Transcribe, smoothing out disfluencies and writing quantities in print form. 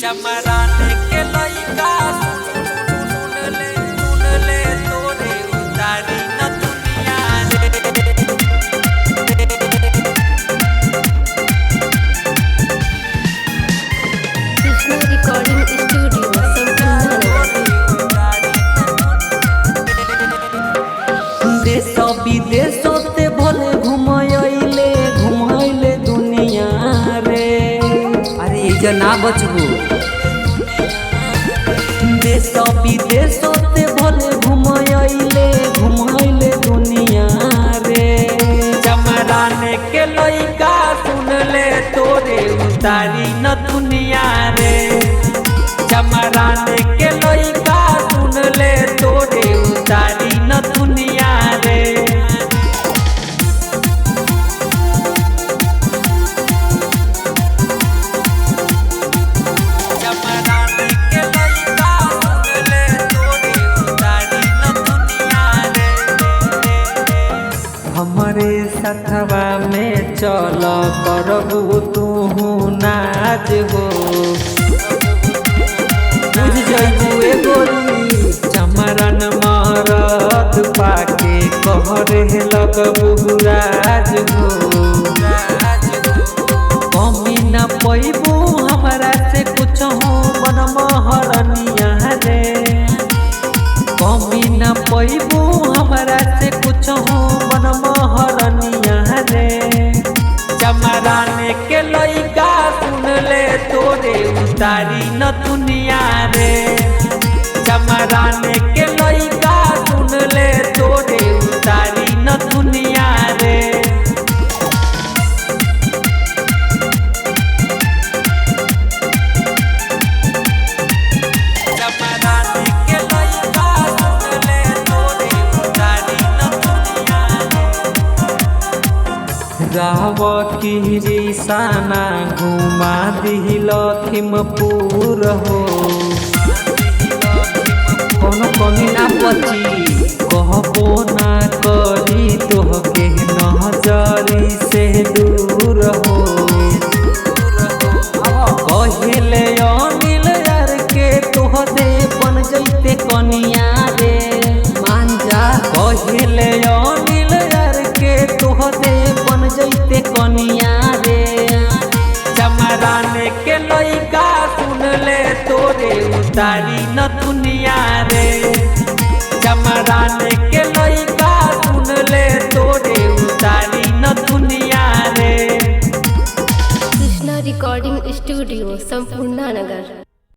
चमराने के लइका सुन ले तोरे उतारी न दुनिया रे। कृष्णा रिकॉर्डिंग स्टूडियो देश विदेश से भले घुमैले दुनिया रे। अरे ये ना बचबू देश विदेश से भले घुमैले दुनिया रे। चमराने के लइका सुन ले तोरे उतारी न दुनिया रे। चमराने के लइका सुन ले तोरे उतारी न दुनिया रे। चमराने के लइका सुन ले तोरे उतारी न दुनिया रे। हमरे सथवा में चल करबू तू नाच हो। बुझ जइबू ए गोरी चमरन मरद पाके कहरे लगबू राज हो। कमी न पैबू हमरा से कुछ हो बन महरनिया रे। कमी न पैबू हमरा से कुछ हो बन महरनिया रे। चमराने के लइका सुन ले तोरे उतारी न दुनिया रे। चमराने के लइका सुन ले तोरे उतारी न दुनिया रे। चमराने के लइका सुन ले तोरे उतारी न दुनिया रे। राव की साना घुमा दी लखीमपुर हो। कोनो कमी ना बची कहबो ना करी तोहके नजरी से दूर हो। कहले अनिल यार के तोहदे बन जैते कनिया रे। मान जा कहले अनिल यार के तोहदे बन जैते कनिया रे। चमराने के लइका सुन ले तोरे उतारी न दुनिया रे। चमराने के लइका सुन ले तोरे उतारी न दुनिया रे। कृष्णा रिकॉर्डिंग स्टूडियो संपूर्ण नगर।